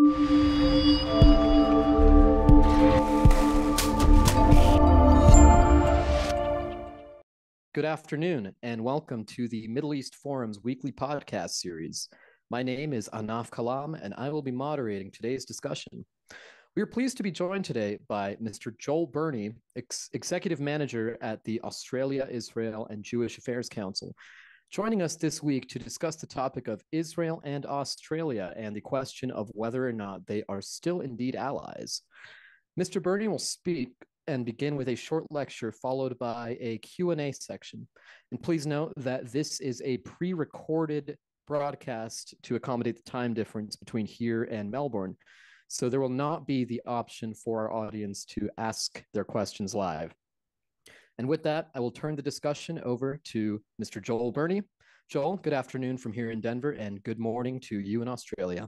Good afternoon, and welcome to the Middle East Forum's weekly podcast series. My name is Anaf Kalam, and I will be moderating today's discussion. We are pleased to be joined today by Mr. Joel Burnie, Executive Manager at the Australia, Israel, and Jewish Affairs Council, joining us this week to discuss the topic of Israel and Australia and the question of whether or not they are still indeed allies. Mr. Burnie will speak and begin with a short lecture followed by a Q&A section. And please note that this is a pre-recorded broadcast to accommodate the time difference between here and Melbourne. So there will not be the option for our audience to ask their questions live. And with that, I will turn the discussion over to Mr. Joel Burnie. Joel, good afternoon from here in Denver, and good morning to you in Australia.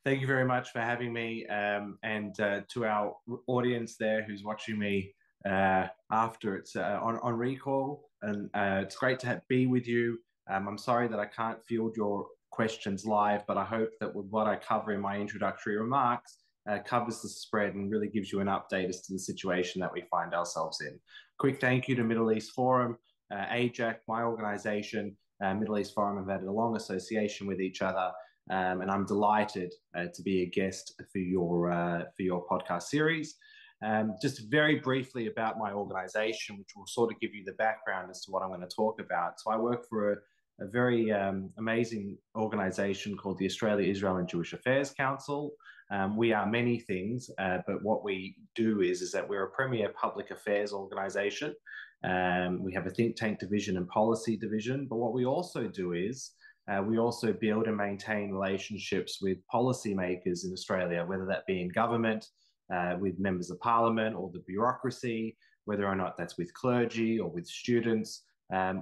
Thank you very much for having me, and to our audience there who's watching me after it's on recall. And it's great to be with you. I'm sorry that I can't field your questions live, but I hope that with what I cover in my introductory remarks covers the spread and really gives you an update as to the situation that we find ourselves in. Quick thank you to Middle East Forum, AIJAC, my organization. Middle East Forum have had a long association with each other. And I'm delighted to be a guest for your podcast series. Just very briefly about my organization, which will sort of give you the background as to what I'm going to talk about. So I work for a very amazing organization called the Australia, Israel, and Jewish Affairs Council. We are many things, but what we do is that we're a premier public affairs organization. We have a think tank division and policy division, but what we also do is we also build and maintain relationships with policymakers in Australia, whether that be in government, with members of parliament or the bureaucracy, whether or not that's with clergy or with students,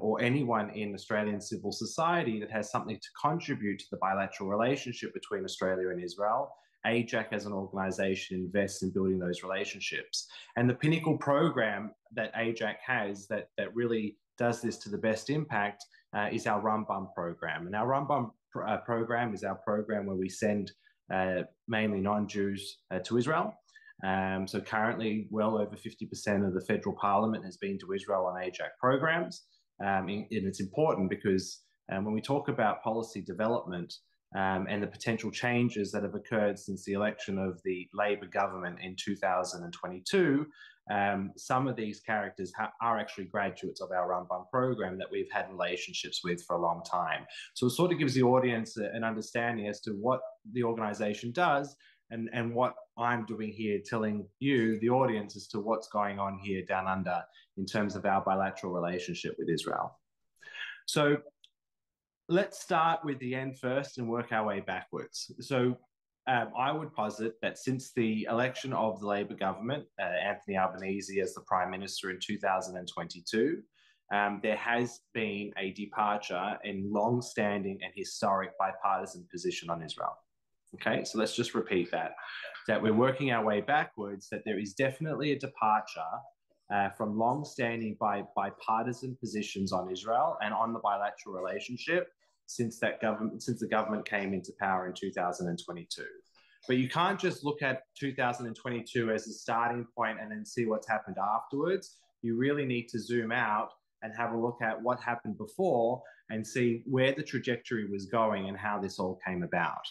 or anyone in Australian civil society that has something to contribute to the bilateral relationship between Australia and Israel. AIJAC as an organization invests in building those relationships. And the pinnacle program that AIJAC has that really does this to the best impact is our Rambam program. And our Rambam program is our program where we send mainly non-Jews to Israel. So currently, well over 50% of the federal parliament has been to Israel on AIJAC programs. And it's important because when we talk about policy development and the potential changes that have occurred since the election of the Labor government in 2022, some of these characters are actually graduates of our Rambam program that we've had relationships with for a long time. So it sort of gives the audience an understanding as to what the organization does and what I'm doing here, telling you, the audience, as to what's going on here down under in terms of our bilateral relationship with Israel. So let's start with the end first and work our way backwards. So I would posit that since the election of the Labor government, Anthony Albanese as the Prime Minister in 2022, there has been a departure in long-standing and historic bipartisan position on Israel. Okay, so let's just repeat that we're working our way backwards, that there is definitely a departure from long-standing bipartisan positions on Israel and on the bilateral relationship since the government came into power in 2022. But you can't just look at 2022 as a starting point and then see what's happened afterwards. You really need to zoom out and have a look at what happened before and see where the trajectory was going and how this all came about.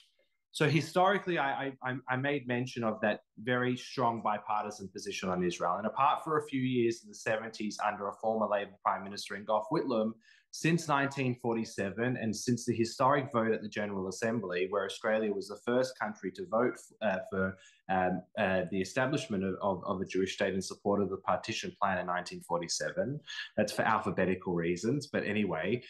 So historically, I made mention of that very strong bipartisan position on Israel. And apart for a few years in the 70s under a former Labor Prime Minister, Gough Whitlam, since 1947 and since the historic vote at the General Assembly, where Australia was the first country to vote for the establishment of a Jewish state in support of the partition plan in 1947, that's for alphabetical reasons, but anyway,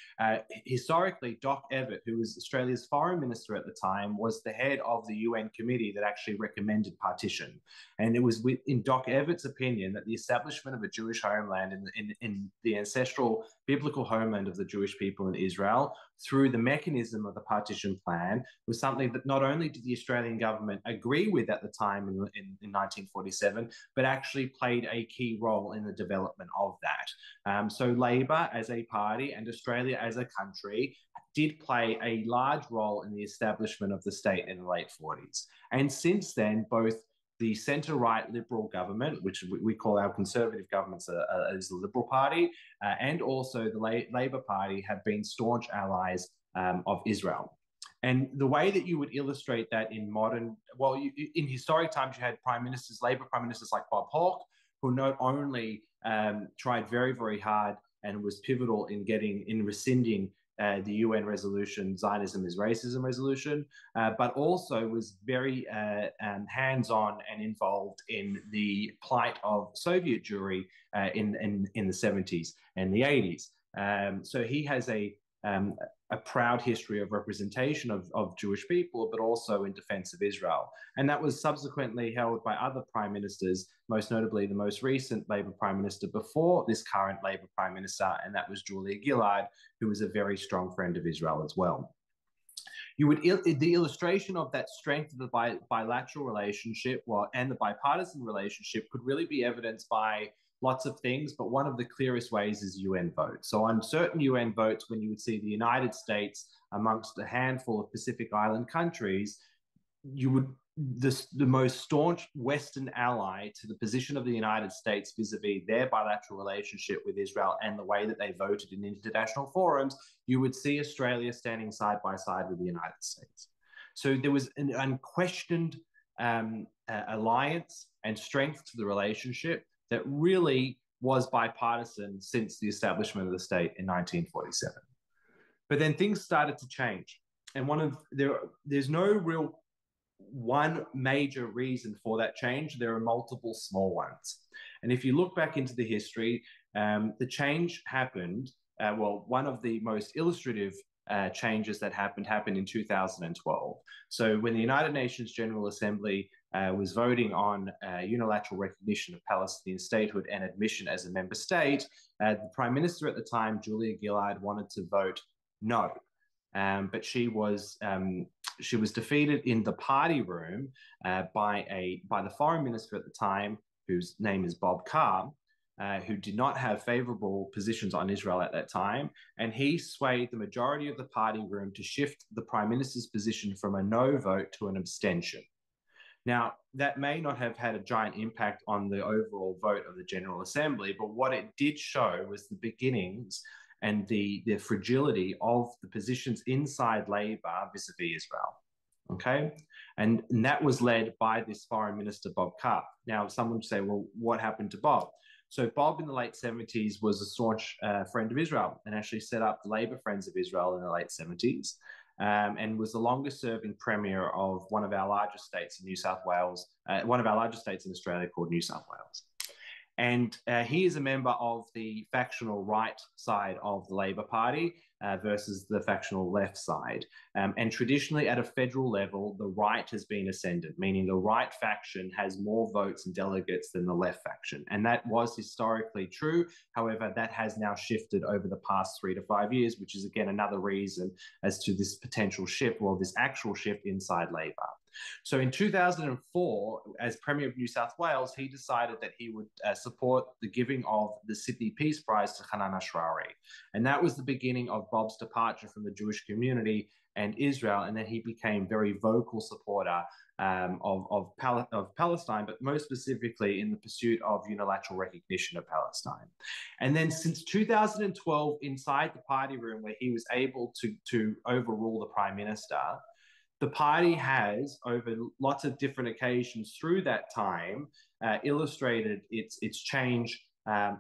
historically, Doc Evatt, who was Australia's foreign minister at the time, was the head of the UN committee that actually recommended partition. And it was in Doc Evatt's opinion that the establishment of a Jewish homeland in the ancestral biblical homeland of the Jewish people in Israel through the mechanism of the partition plan was something that not only did the Australian government agree with at the time in 1947, but actually played a key role in the development of that. So Labor as a party and Australia as a country did play a large role in the establishment of the state in the late 40s. And since then, both the centre-right Liberal government, which we call our conservative governments as the Liberal Party, and also the Labour Party have been staunch allies of Israel. And the way that you would illustrate that in modern, in historic times, you had Labour prime ministers like Bob Hawke, who not only tried very, very hard and was pivotal in rescinding the UN resolution, Zionism is Racism resolution, but also was very hands-on and involved in the plight of Soviet Jewry in the 70s and the 80s. So he has a proud history of representation of Jewish people, but also in defense of Israel. And that was subsequently held by other prime ministers, most notably the most recent Labour prime minister before this current Labour prime minister, and that was Julia Gillard, who was a very strong friend of Israel as well. The illustration of that strength of the bilateral relationship and the bipartisan relationship could really be evidenced by lots of things, but one of the clearest ways is UN votes. So on certain UN votes, when you would see the United States amongst a handful of Pacific Island countries, the most staunch Western ally to the position of the United States vis-a-vis their bilateral relationship with Israel and the way that they voted in international forums, you would see Australia standing side by side with the United States. So there was an unquestioned alliance and strength to the relationship that really was bipartisan since the establishment of the state in 1947. But then things started to change. And there's no real one major reason for that change. There are multiple small ones. And if you look back into the history, the change happened, one of the most illustrative changes that happened in 2012. So when the United Nations General Assembly was voting on unilateral recognition of Palestinian statehood and admission as a member state, the Prime Minister at the time, Julia Gillard, wanted to vote no. But she was defeated in the party room by the Foreign Minister at the time, whose name is Bob Carr, who did not have favorable positions on Israel at that time. And he swayed the majority of the party room to shift the Prime Minister's position from a no vote to an abstention. Now, that may not have had a giant impact on the overall vote of the General Assembly, but what it did show was the beginnings and the fragility of the positions inside Labour vis-a-vis Israel. Okay? And that was led by this Foreign Minister, Bob Carr. Now, someone would say, well, what happened to Bob? So Bob in the late 70s was a staunch friend of Israel and actually set up the Labour Friends of Israel in the late 70s. And was the longest serving premier of one of our largest states in New South Wales, one of our largest states in Australia called New South Wales. And he is a member of the factional right side of the Labour Party versus the factional left side. And traditionally at a federal level, the right has been ascendant, meaning the right faction has more votes and delegates than the left faction. And that was historically true. However, that has now shifted over the past 3 to 5 years, which is again another reason as to this potential shift, this actual shift inside Labour. So in 2004, as Premier of New South Wales, he decided that he would support the giving of the Sydney Peace Prize to Hanan Ashrawi. And that was the beginning of Bob's departure from the Jewish community and Israel. And then he became a very vocal supporter of Palestine, but most specifically in the pursuit of unilateral recognition of Palestine. And then since 2012, inside the party room where he was able to overrule the Prime Minister, the party has, over lots of different occasions through that time, illustrated its change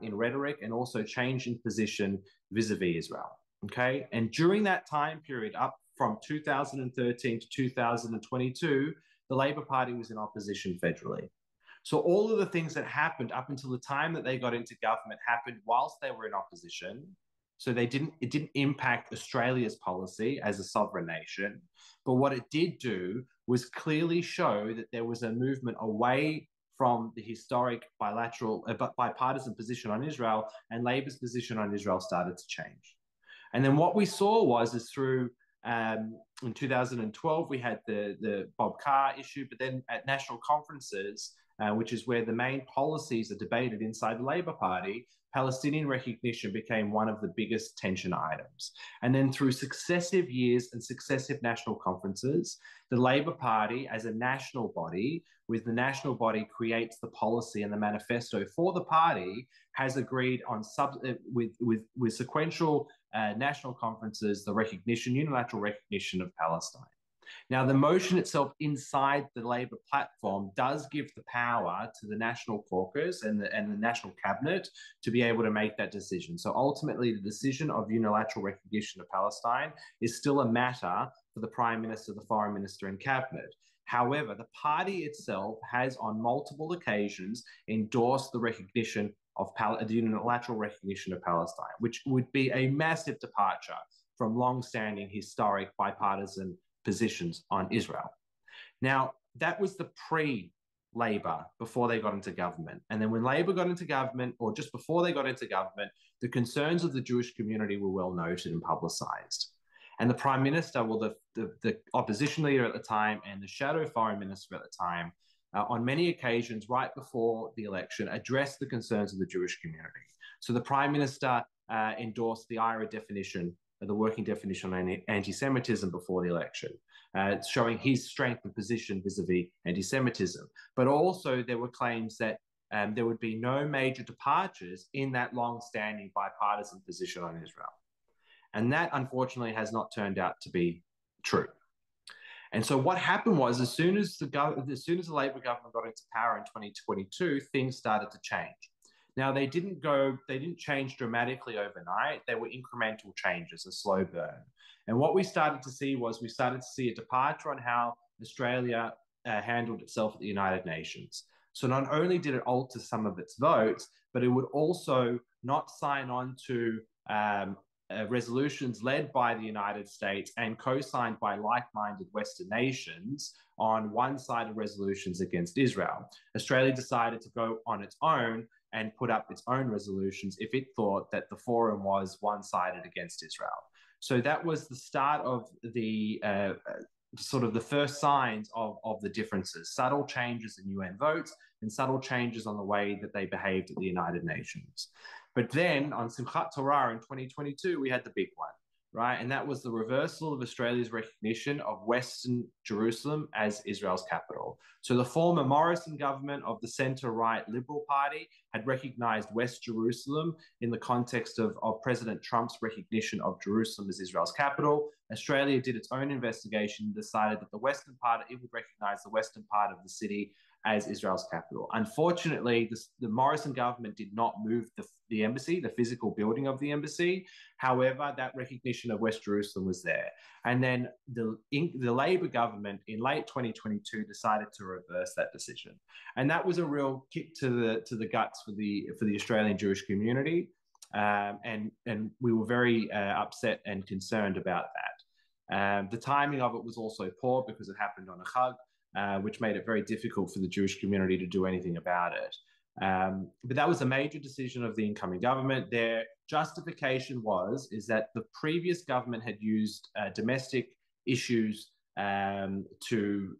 in rhetoric and also change in position vis-a-vis Israel. Okay, and during that time period, up from 2013 to 2022, the Labour Party was in opposition federally. So all of the things that happened up until the time that they got into government happened whilst they were in opposition. So it didn't impact Australia's policy as a sovereign nation. But what it did do was clearly show that there was a movement away from the historic bipartisan position on Israel, and Labour's position on Israel started to change. And then what we saw is through in 2012, we had the Bob Carr issue, but then at national conferences, which is where the main policies are debated inside the Labour Party, Palestinian recognition became one of the biggest tension items. And then through successive years and successive national conferences, the Labour Party as a national body, with the national body creates the policy and the manifesto for the party, has agreed on with sequential national conferences, the unilateral recognition of Palestine. Now, the motion itself inside the Labour platform does give the power to the National Caucus and the National Cabinet to be able to make that decision. So ultimately, the decision of unilateral recognition of Palestine is still a matter for the Prime Minister, the Foreign Minister, and Cabinet. However, the party itself has on multiple occasions endorsed the recognition of the unilateral recognition of Palestine, which would be a massive departure from long-standing historic bipartisan positions on Israel. Now, that was the pre-Labour, before they got into government. And then when Labour got into government, or just before they got into government, the concerns of the Jewish community were well noted and publicised. And the Prime Minister, well, the opposition leader at the time and the shadow foreign minister at the time, on many occasions, right before the election, addressed the concerns of the Jewish community. So the Prime Minister endorsed the IRA definition, the working definition on anti-Semitism before the election, showing his strength and position vis-a-vis anti-Semitism. But also there were claims that there would be no major departures in that long-standing bipartisan position on Israel. And that, unfortunately, has not turned out to be true. And so what happened was, as soon as the Labour government got into power in 2022, things started to change. Now, they didn't change dramatically overnight. They were incremental changes, a slow burn. And what we started to see a departure on how Australia handled itself at the United Nations. So not only did it alter some of its votes, but it would also not sign on to resolutions led by the United States and co-signed by like-minded Western nations on one-sided resolutions against Israel. Australia decided to go on its own and put up its own resolutions if it thought that the forum was one-sided against Israel. So that was the start of the sort of the first signs of the differences, subtle changes in UN votes and subtle changes on the way that they behaved at the United Nations. But then on Simchat Torah in 2022, we had the big one, right? And that was the reversal of Australia's recognition of Western Jerusalem as Israel's capital. So the former Morrison government of the centre-right Liberal Party had recognized West Jerusalem in the context of President Trump's recognition of Jerusalem as Israel's capital. Australia did its own investigation and decided that it would recognize the western part of the city as Israel's capital. Unfortunately, the Morrison government did not move the embassy, the physical building of the embassy. However, that recognition of West Jerusalem was there. And then the Labour government in late 2022 decided to reverse that decision. And that was a real kick to the guts for the Australian Jewish community. And we were very upset and concerned about that. The timing of it was also poor because it happened on a Chag, which made it very difficult for the Jewish community to do anything about it. But that was a major decision of the incoming government. Their justification is that the previous government had used domestic issues to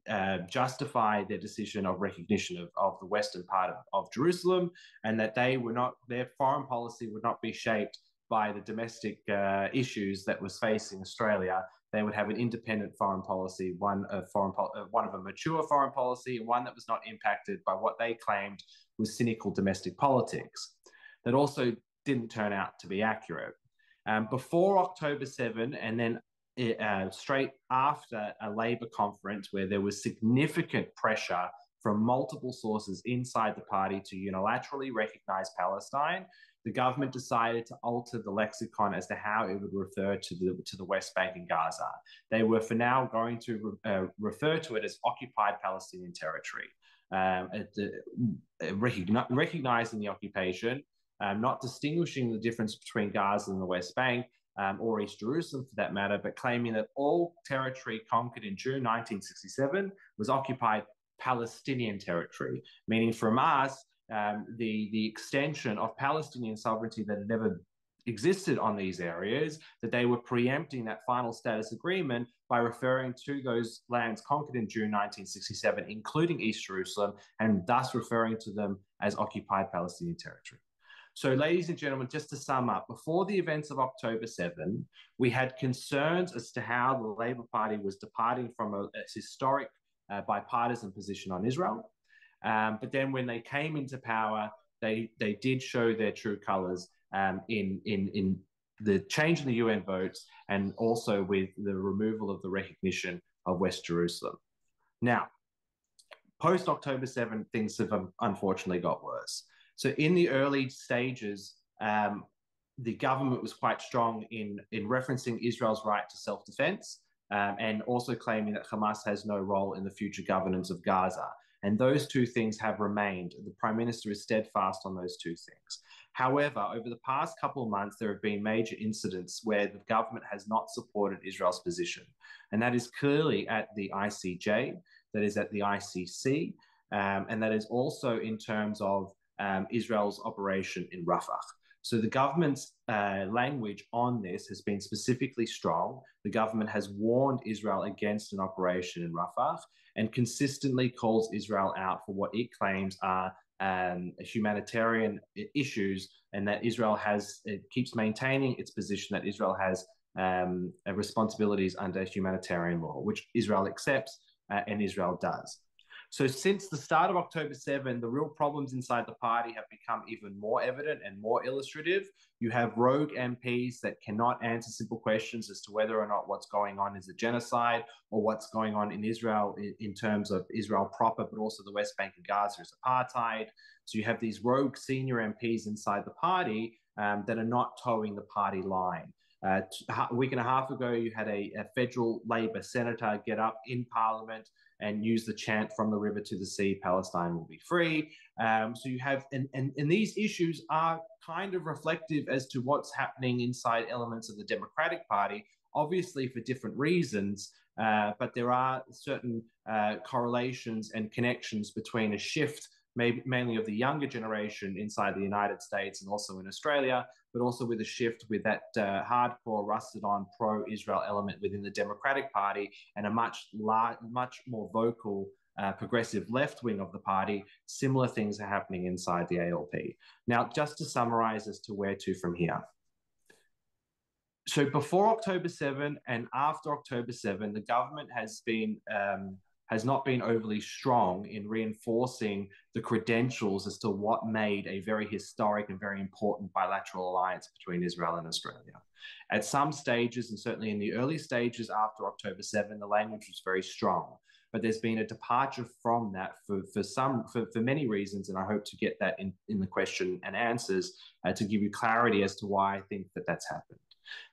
justify their decision of recognition of the western part of Jerusalem, and that their foreign policy would not be shaped by the domestic issues that was facing Australia. They would have an independent foreign policy, one of a mature foreign policy, and one that was not impacted by what they claimed was cynical domestic politics. That also didn't turn out to be accurate. Before October 7, and then straight after a Labour conference where there was significant pressure from multiple sources inside the party to unilaterally recognise Palestine, the government decided to alter the lexicon as to how it would refer to the West Bank and Gaza. They were for now going to refer to it as occupied Palestinian territory, recognizing the occupation, not distinguishing the difference between Gaza and the West Bank, or East Jerusalem for that matter, but claiming that all territory conquered in June 1967 was occupied Palestinian territory, meaning from us, the extension of Palestinian sovereignty that had never existed on these areas, that they were preempting that final status agreement by referring to those lands conquered in June 1967, including East Jerusalem, and thus referring to them as occupied Palestinian territory. So, ladies and gentlemen, just to sum up, before the events of October 7, we had concerns as to how the Labour Party was departing from a historic bipartisan position on Israel. But then when they came into power, they did show their true colours in the change in the UN votes and also with the removal of the recognition of West Jerusalem. Now, post-October 7, things have unfortunately got worse. So in the early stages, the government was quite strong in referencing Israel's right to self-defense and also claiming that Hamas has no role in the future governance of Gaza. And those two things have remained. The Prime Minister is steadfast on those two things. However, over the past couple of months, there have been major incidents where the government has not supported Israel's position. And that is clearly at the ICJ, that is at the ICC, and that is also in terms of Israel's operation in Rafah. So the government's language on this has been specifically strong. The government has warned Israel against an operation in Rafah and consistently calls Israel out for what it claims are humanitarian issues, and that it keeps maintaining its position that Israel has responsibilities under humanitarian law, which Israel accepts and Israel does. So since the start of October 7, the real problems inside the party have become even more evident and more illustrative. You have rogue MPs that cannot answer simple questions as to whether or not what's going on is a genocide or what's going on in Israel in terms of Israel proper, but also the West Bank and Gaza is apartheid. So you have these rogue senior MPs inside the party that are not towing the party line. A week and a half ago, you had a federal Labor senator get up in Parliament and use the chant "From the river to the sea, Palestine will be free." So you have, and these issues are kind of reflective as to what's happening inside elements of the Democratic Party, obviously for different reasons, but there are certain correlations and connections between a shift mainly of the younger generation inside the United States and also in Australia, but also with a shift with that hardcore, rusted-on pro-Israel element within the Democratic Party and a much more vocal progressive left wing of the party. Similar things are happening inside the ALP. Now, just to summarize as to where to from here. So before October 7 and after October 7, the government has not been overly strong in reinforcing the credentials as to what made a very historic and very important bilateral alliance between Israel and Australia. At some stages, and certainly in the early stages after October 7, the language was very strong. But there's been a departure from that for many reasons, and I hope to get that in the question and answers to give you clarity as to why I think that that's happened.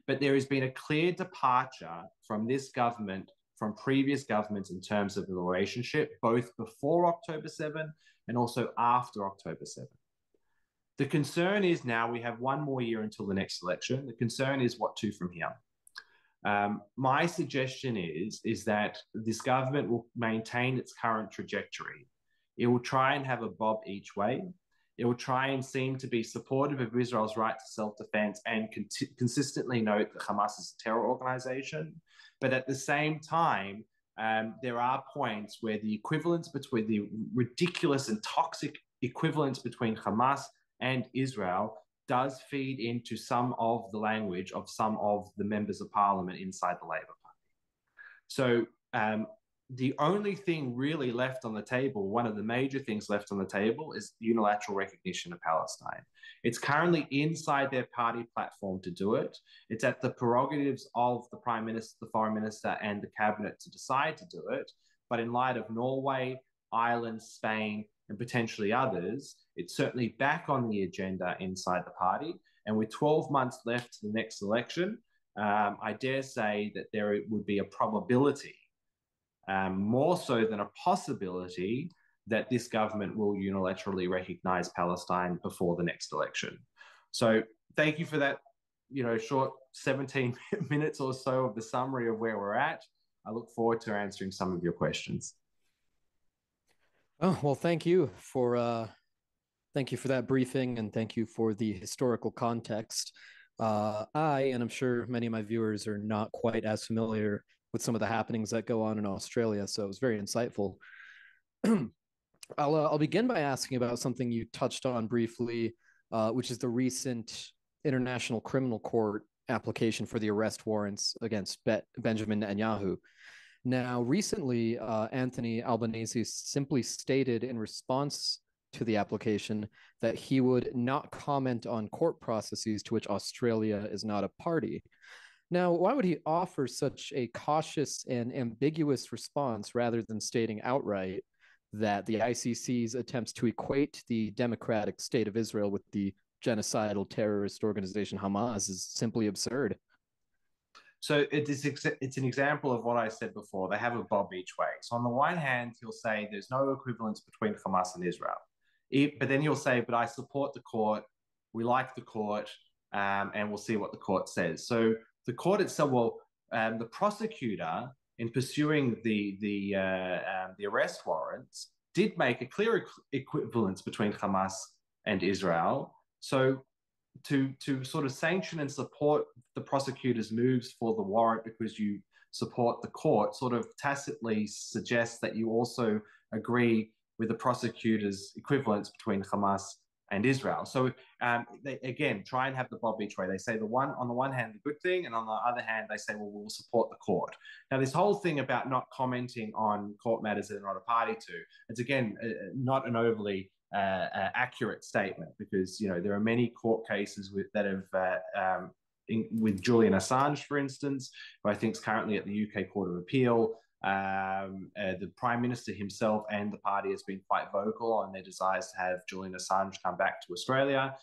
But there has been a clear departure from this government from previous governments in terms of the relationship, both before October 7 and also after October 7. The concern is now we have one more year until the next election. The concern is what to from here. My suggestion is that this government will maintain its current trajectory. It will try and have a bob each way. It will try and seem to be supportive of Israel's right to self-defense and consistently note that Hamas is a terror organization. But at the same time, there are points where the equivalence between the ridiculous and toxic equivalence between Hamas and Israel does feed into some of the language of some of the members of parliament inside the Labour Party. So the only thing really left on the table, one of the major things left on the table, is unilateral recognition of Palestine. It's currently inside their party platform to do it. It's at the prerogatives of the Prime Minister, the Foreign Minister, and the Cabinet to decide to do it. But in light of Norway, Ireland, Spain, and potentially others, it's certainly back on the agenda inside the party. And with 12 months left to the next election, I dare say that there would be a probability, more so than a possibility, that this government will unilaterally recognize Palestine before the next election. So thank you for that, short 17 minutes or so of the summary of where we're at. I look forward to answering some of your questions. Oh, well, thank you for that briefing, and thank you for the historical context. And I'm sure many of my viewers are not quite as familiar with some of the happenings that go on in Australia, so it was very insightful. I'll begin by asking about something you touched on briefly, which is the recent International Criminal Court application for the arrest warrants against Benjamin Netanyahu. Now, recently, Anthony Albanese simply stated in response to the application that he would not comment on court processes to which Australia is not a party. Now, why would he offer such a cautious and ambiguous response rather than stating outright that the ICC's attempts to equate the democratic state of Israel with the genocidal terrorist organization Hamas is simply absurd? So it's an example of what I said before. They have a bob each way. So on the one hand, he'll say there's no equivalence between Hamas and Israel. But then he'll say, but I support the court. We like the court, and we'll see what the court says. So the court itself, the prosecutor, in pursuing the arrest warrants, did make a clear equivalence between Hamas and Israel. So to sort of sanction and support the prosecutor's moves for the warrant because you support the court sort of tacitly suggests that you also agree with the prosecutor's equivalence between Hamas and Israel. So they again try and have the bob each way. They say on the one hand the good thing, and on the other hand they say, well, we'll support the court. Now this whole thing about not commenting on court matters that they're not a party to, it's again not an overly accurate statement, because there are many court cases that have with Julian Assange, for instance, who I think is currently at the UK Court of Appeal. The Prime Minister himself and the party has been quite vocal on their desires to have Julian Assange come back to Australia.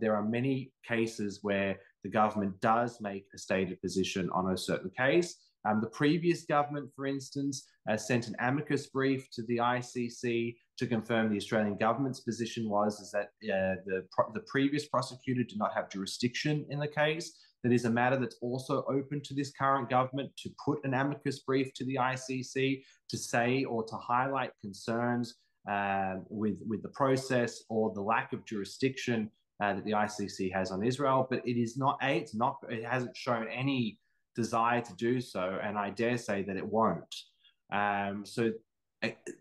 There are many cases where the government does make a stated position on a certain case. The previous government, for instance, sent an amicus brief to the ICC to confirm the Australian government's position is that the previous prosecutor did not have jurisdiction in the case. That is a matter that's also open to this current government to put an amicus brief to the ICC to say or to highlight concerns with the process or the lack of jurisdiction that the ICC has on Israel. But it hasn't shown any desire to do so, and I dare say that it won't. So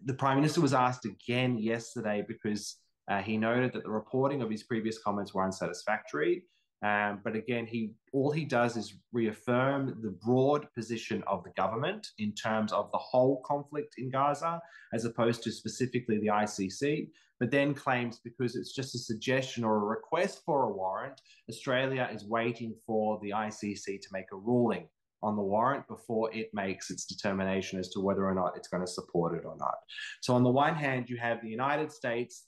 the Prime Minister was asked again yesterday because he noted that the reporting of his previous comments were unsatisfactory. But again, all he does is reaffirm the broad position of the government in terms of the whole conflict in Gaza, as opposed to specifically the ICC, but then claims because it's just a suggestion or a request for a warrant, Australia is waiting for the ICC to make a ruling on the warrant before it makes its determination as to whether or not it's going to support it or not. So on the one hand, you have the United States,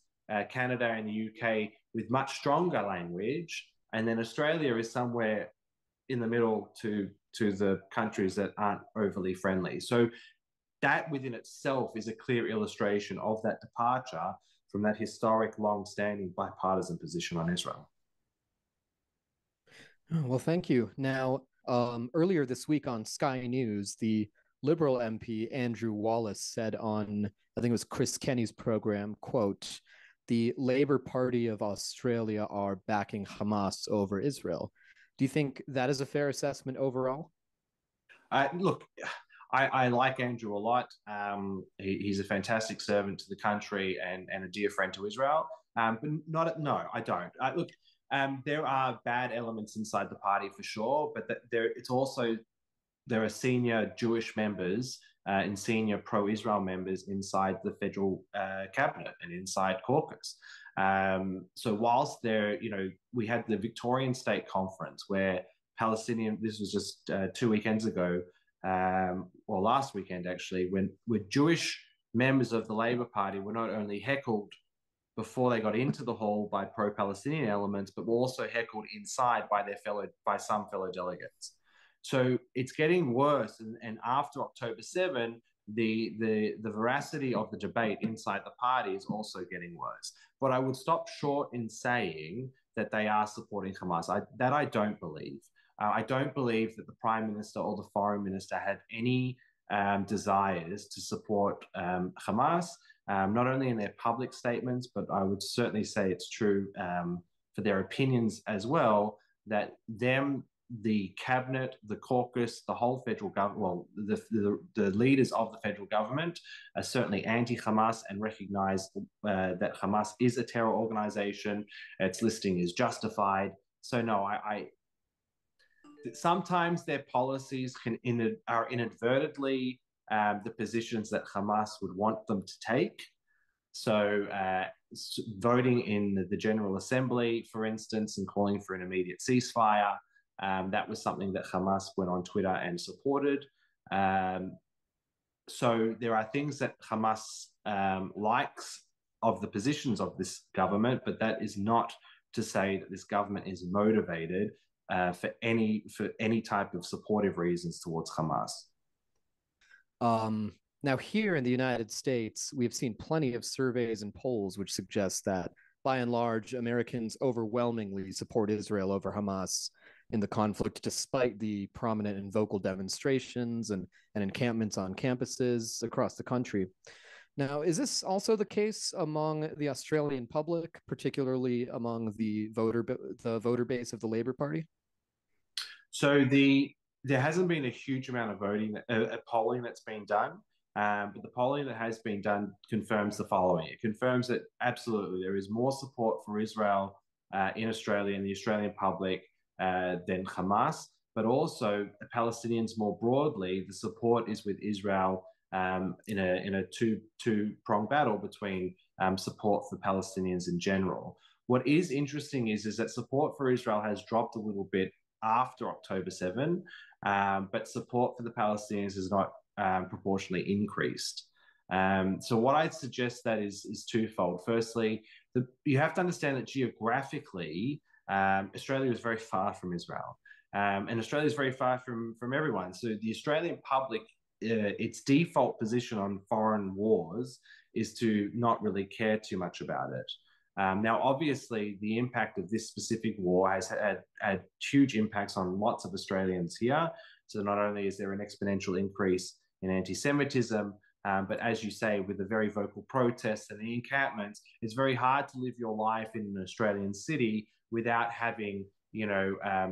Canada, and the UK with much stronger language, and then Australia is somewhere in the middle to the countries that aren't overly friendly. So that within itself is a clear illustration of that departure from that historic, long-standing bipartisan position on Israel. Well, thank you. Now, earlier this week on Sky News, the Liberal MP Andrew Wallace said on, I think it was Chris Kenny's program, quote, "The Labour Party of Australia are backing Hamas over Israel." Do you think that is a fair assessment overall? Look, I like Andrew a lot. He's a fantastic servant to the country and a dear friend to Israel. But no, I don't. Look, there are bad elements inside the party for sure, but there are senior Jewish members and senior pro-Israel members inside the federal cabinet and inside caucus. So whilst we had the Victorian State Conference where this was just 2 weekends ago, or last weekend actually, where Jewish members of the Labour Party were not only heckled before they got into the hall by pro-Palestinian elements, but were also heckled inside by some fellow delegates. So it's getting worse, and after October 7, the veracity of the debate inside the party is also getting worse. But I would stop short in saying that they are supporting Hamas. I don't believe. I don't believe that the Prime Minister or the Foreign Minister had any desires to support Hamas, not only in their public statements, but I would certainly say it's true for their opinions as well. that the cabinet, the caucus, the whole federal government, well, the leaders of the federal government are certainly anti-Hamas and recognize that Hamas is a terror organization. Its listing is justified. So no, I sometimes their policies are inadvertently the positions that Hamas would want them to take. So voting in the General Assembly, for instance, and calling for an immediate ceasefire, that was something that Hamas went on Twitter and supported. So there are things that Hamas likes of the positions of this government, but that is not to say that this government is motivated for any type of supportive reasons towards Hamas. Now, here in the United States, we've seen plenty of surveys and polls which suggest that, by and large, Americans overwhelmingly support Israel over Hamas in the conflict, despite the prominent and vocal demonstrations and encampments on campuses across the country. Now, is this also the case among the Australian public, particularly among the voter base of the Labour Party? So there hasn't been a huge amount of polling that's been done, but the polling that has been done confirms the following. It confirms that absolutely there is more support for Israel in Australia and the Australian public than Hamas, but also the Palestinians more broadly. The support is with Israel in a two-pronged battle between support for Palestinians in general. What is interesting is that support for Israel has dropped a little bit after October 7, but support for the Palestinians has not proportionally increased. So what I'd suggest that is twofold. Firstly, you have to understand that geographically, Australia is very far from Israel, and Australia is very far from everyone. So the Australian public, its default position on foreign wars is to not really care too much about it. Now, obviously, the impact of this specific war has had huge impacts on lots of Australians here. So not only is there an exponential increase in anti-Semitism, but as you say, with the very vocal protests and the encampments, it's very hard to live your life in an Australian city without having,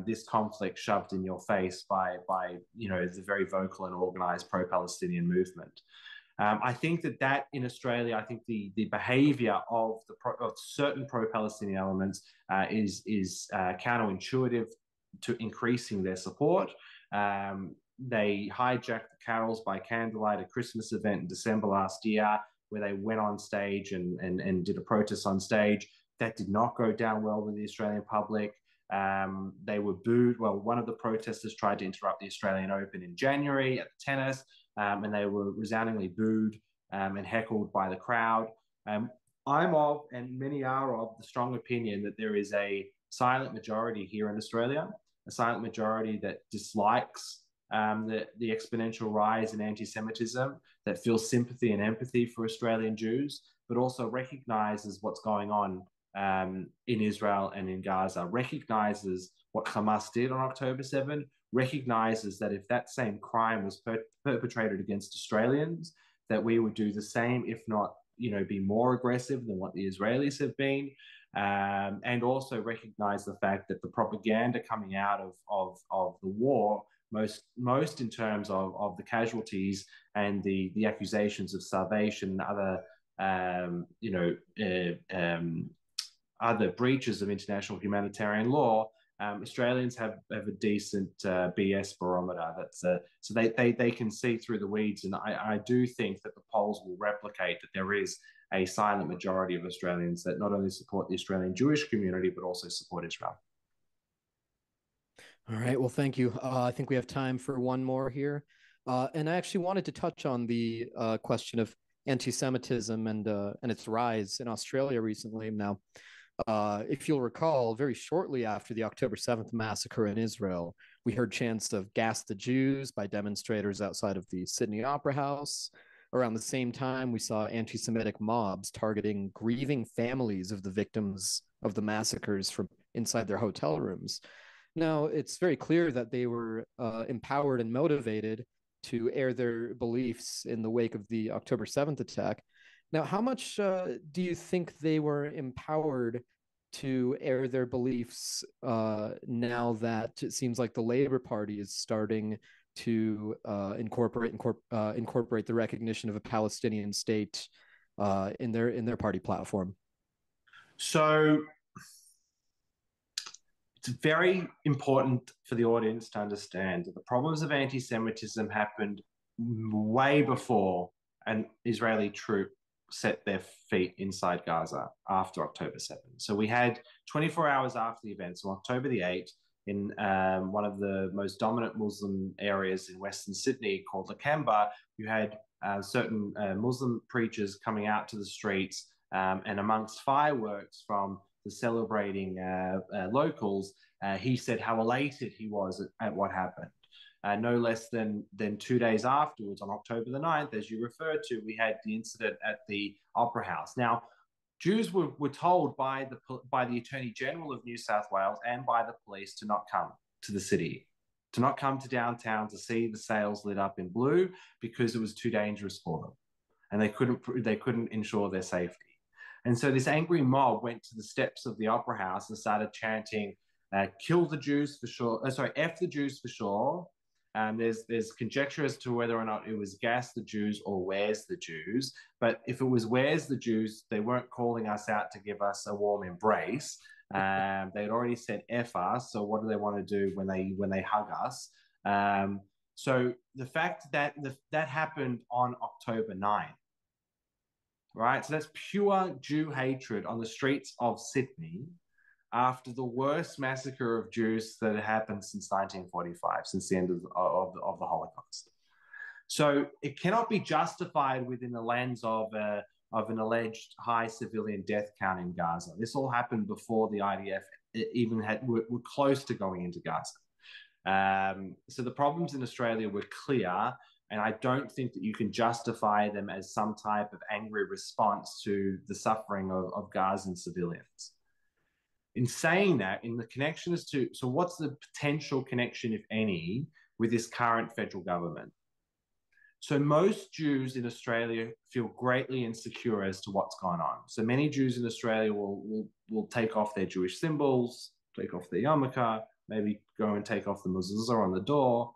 this conflict shoved in your face by the very vocal and organized pro-Palestinian movement. I think that in Australia, I think the behaviour of certain pro-Palestinian elements is counterintuitive to increasing their support. They hijacked the Carols by Candlelight, a Christmas event in December last year, where they went on stage and did a protest on stage. That did not go down well with the Australian public. They were booed. Well, one of the protesters tried to interrupt the Australian Open in January at the tennis, and they were resoundingly booed and heckled by the crowd. I'm of, and many are of, the strong opinion that there is a silent majority here in Australia, a silent majority that dislikes the exponential rise in anti-Semitism, that feels sympathy and empathy for Australian Jews, but also recognizes what's going on in Israel and in Gaza, recognizes what Hamas did on October 7, recognizes that if that same crime was perpetrated against Australians, that we would do the same, if not, be more aggressive than what the Israelis have been, and also recognize the fact that the propaganda coming out of the war, most in terms of the casualties and the accusations of starvation and other breaches of international humanitarian law, Australians have a decent BS barometer. So they can see through the weeds, and I do think that the polls will replicate that there is a silent majority of Australians that not only support the Australian Jewish community but also support Israel. All right. Well, thank you. I think we have time for one more here, and I actually wanted to touch on the question of anti-Semitism and its rise in Australia recently. Now, if you'll recall, very shortly after the October 7th massacre in Israel, we heard chants of "Gas the Jews" by demonstrators outside of the Sydney Opera House. Around the same time, we saw anti-Semitic mobs targeting grieving families of the victims of the massacres from inside their hotel rooms. Now, it's very clear that they were empowered and motivated to air their beliefs in the wake of the October 7th attack. Now, how much do you think they were empowered to air their beliefs now that it seems like the Labour Party is starting to incorporate the recognition of a Palestinian state in their party platform. So it's very important for the audience to understand that the problems of anti-Semitism happened way before an Israeli troop set their feet inside Gaza after October 7th. So we had 24 hours after the event, so October the 8th, in one of the most dominant Muslim areas in Western Sydney called Lakemba, you had certain Muslim preachers coming out to the streets, and amongst fireworks from the celebrating locals, he said how elated he was at what happened. No less than 2 days afterwards, on October the 9th, as you referred to, we had the incident at the Opera House. Now, Jews were told by the Attorney General of New South Wales and by the police to not come to the city, to not come to downtown to see the sails lit up in blue because it was too dangerous for them, and they couldn't ensure their safety. And so this angry mob went to the steps of the Opera House and started chanting, "Kill the Jews for sure." F the Jews for sure. There's conjecture as to whether or not it was gas the Jews or where's the Jews. But if it was where's the Jews, they weren't calling us out to give us a warm embrace. They'd already said F us. So what do they want to do when they hug us? So the fact that that happened on October 9th, right? So that's pure Jew hatred on the streets of Sydney after the worst massacre of Jews that had happened since 1945, since the end of the Holocaust. So it cannot be justified within the lens of an alleged high civilian death count in Gaza. This all happened before the IDF even were close to going into Gaza. So the problems in Australia were clear, and I don't think that you can justify them as some type of angry response to the suffering of Gazan civilians. In saying that, in the connection as to, so what's the potential connection, if any, with this current federal government? So most Jews in Australia feel greatly insecure as to what's going on. So many Jews in Australia will take off their Jewish symbols, take off their yarmulke, maybe go and take off the mezuzah on the door,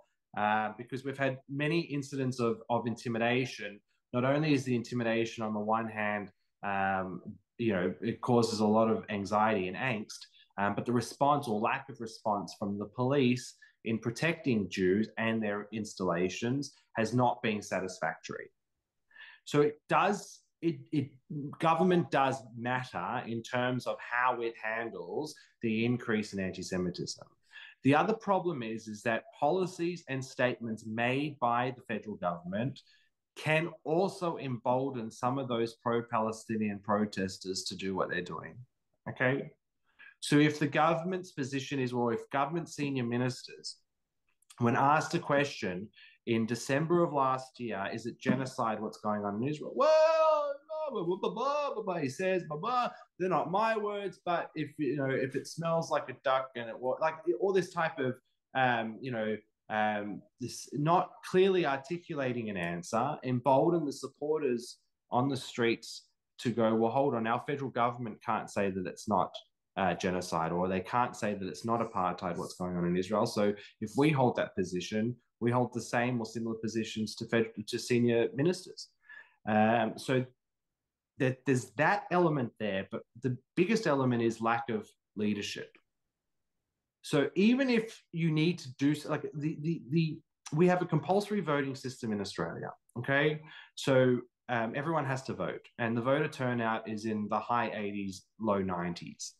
because we've had many incidents of intimidation. Not only is the intimidation on the one hand, it causes a lot of anxiety and angst, but the response or lack of response from the police in protecting Jews and their installations has not been satisfactory. So government does matter in terms of how it handles the increase in anti-Semitism. The other problem is that policies and statements made by the federal government can also embolden some of those pro-Palestinian protesters to do what they're doing, okay? So if the government's position is, or if government senior ministers, when asked a question in December of last year, is it genocide what's going on in Israel? Well, he says, they're not my words, but if it smells like a duck and all this type of, this not clearly articulating an answer, embolden the supporters on the streets to go, well, hold on, our federal government can't say that it's not genocide, or they can't say that it's not apartheid what's going on in Israel. So if we hold that position, we hold the same or similar positions to senior ministers. So there's that element there, but the biggest element is lack of leadership. So even if you need to do like we have a compulsory voting system in Australia, okay? So everyone has to vote, and the voter turnout is in the high 80s, low 90s.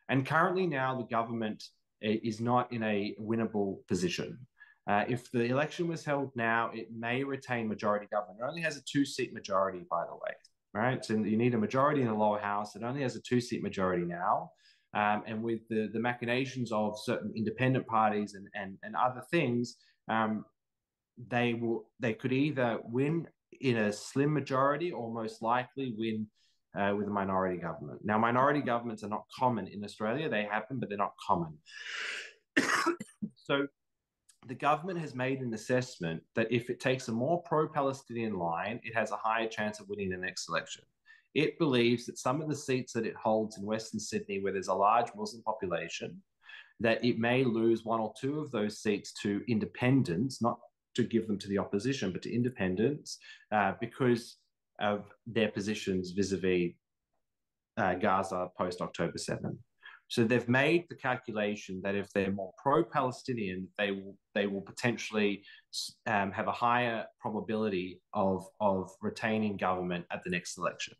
And currently now the government is not in a winnable position. If the election was held now, it may retain majority government. It only has a 2-seat majority, by the way, right? So you need a majority in the lower house. It only has a 2-seat majority now. And with the machinations of certain independent parties and other things, they could either win in a slim majority or most likely win with a minority government. Now, minority governments are not common in Australia. They happen, but they're not common. So the government has made an assessment that if it takes a more pro-Palestinian line, it has a higher chance of winning the next election. it believes that some of the seats that it holds in Western Sydney, where there's a large Muslim population, that it may lose one or two of those seats to independents, not to give them to the opposition, but to independents, because of their positions vis-a-vis Gaza post-October 7. So they've made the calculation that if they're more pro-Palestinian, they will potentially have a higher probability of retaining government at the next election.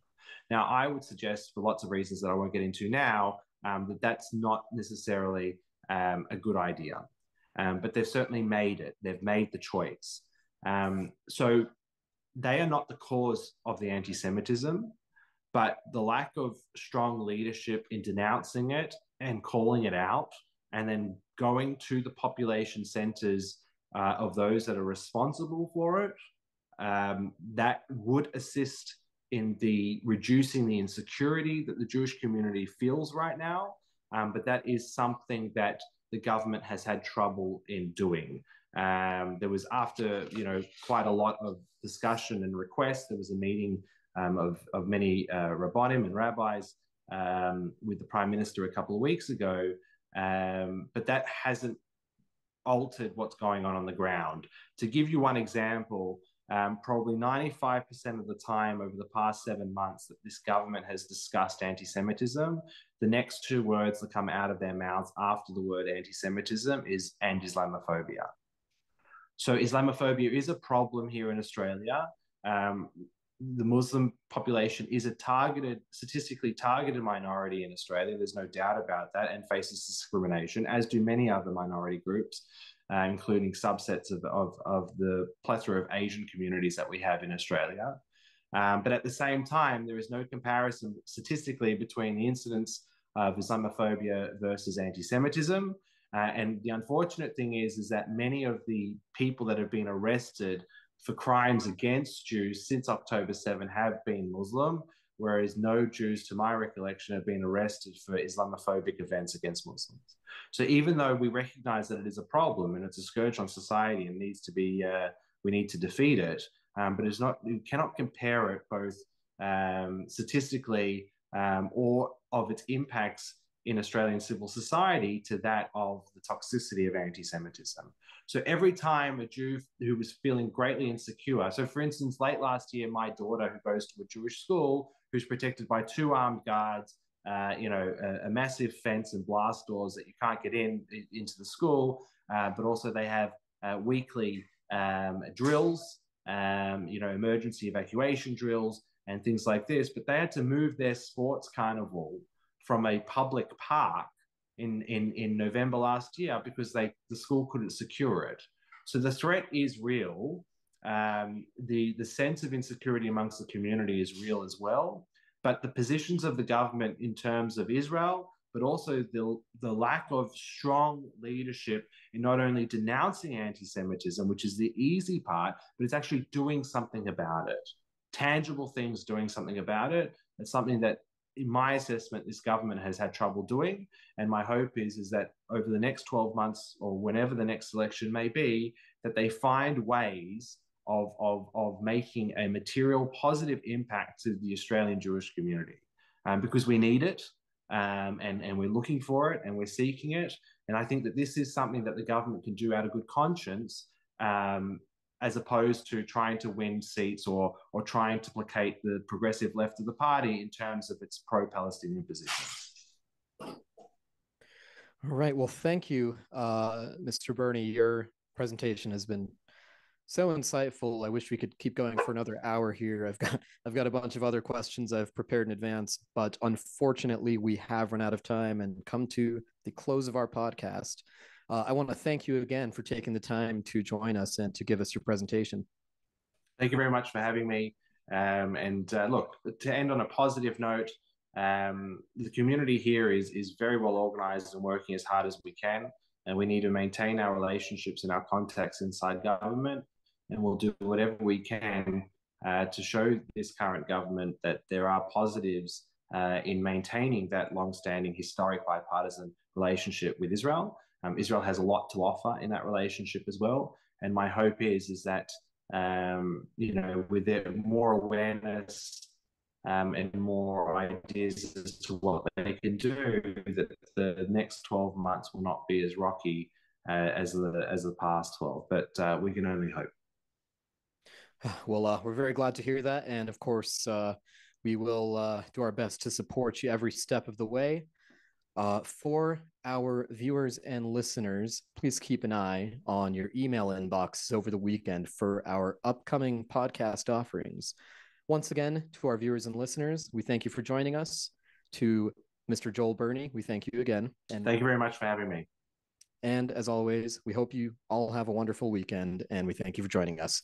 Now, I would suggest, for lots of reasons that I won't get into now, that that's not necessarily a good idea. But they've certainly made it. They've made the choice. So they are not the cause of the anti-Semitism, but the lack of strong leadership in denouncing it and calling it out, and then going to the population centers of those that are responsible for it, that would assist in reducing the insecurity that the Jewish community feels right now. But that is something that the government has had trouble in doing. There was, after quite a lot of discussion and requests, there was a meeting of many rabbonim and rabbis with the Prime Minister a couple of weeks ago, but that hasn't altered what's going on the ground. To give you one example, probably 95% of the time over the past 7 months that this government has discussed anti-Semitism, the next two words that come out of their mouths after the word anti-Semitism is "and Islamophobia." So Islamophobia is a problem here in Australia. The Muslim population is a statistically targeted minority in Australia. There's no doubt about that, and faces discrimination, as do many other minority groups, including subsets of the plethora of Asian communities that we have in Australia. But at the same time, there is no comparison statistically between the incidence of Islamophobia versus anti-Semitism. And the unfortunate thing is that many of the people that have been arrested for crimes against Jews since October 7 have been Muslim, whereas no Jews, to my recollection, have been arrested for Islamophobic events against Muslims. So even though we recognize that it is a problem and it's a scourge on society and needs to be, we need to defeat it, but it's not, you cannot compare it both statistically or of its impacts in Australian civil society to that of the toxicity of anti-Semitism. So every time a Jew who was feeling greatly insecure, so for instance, late last year, my daughter, who goes to a Jewish school, who's protected by 2 armed guards, a massive fence and blast doors that you can't get into the school, but also they have weekly drills, emergency evacuation drills and things like this, but they had to move their sports carnival from a public park in November last year because the school couldn't secure it. So the threat is real. The sense of insecurity amongst the community is real as well. But the positions of the government in terms of Israel, but also the lack of strong leadership in not only denouncing anti-Semitism, which is the easy part, but it's actually doing something about it. Tangible things, doing something about it. It's something that, in my assessment, this government has had trouble doing. And my hope is that over the next 12 months or whenever the next election may be, that they find ways of making a material positive impact to the Australian Jewish community, because we need it, and we're looking for it and we're seeking it. And I think that this is something that the government can do out of good conscience, as opposed to trying to win seats or trying to placate the progressive left of the party in terms of its pro-Palestinian position. All right. Well, thank you, Mr. Burnie. Your presentation has been so insightful. I wish we could keep going for another hour here. I've got a bunch of other questions I've prepared in advance, but unfortunately we have run out of time and come to the close of our podcast. I want to thank you again for taking the time to join us and to give us your presentation. Thank you very much for having me. Look, to end on a positive note, the community here is very well organized and working as hard as we can. And we need to maintain our relationships and our contacts inside government. And we'll do whatever we can to show this current government that there are positives in maintaining that long-standing historic bipartisan relationship with Israel. Israel has a lot to offer in that relationship as well. And my hope is that, with more awareness and more ideas as to what they can do, that the next 12 months will not be as rocky as the past 12. But we can only hope. Well, we're very glad to hear that. And of course, we will do our best to support you every step of the way. For our viewers and listeners, please keep an eye on your email inboxes over the weekend for our upcoming podcast offerings. Once again, to our viewers and listeners, we thank you for joining us. To Mr. Joel Burnie, we thank you again. And thank you very much for having me. And as always, we hope you all have a wonderful weekend, and we thank you for joining us.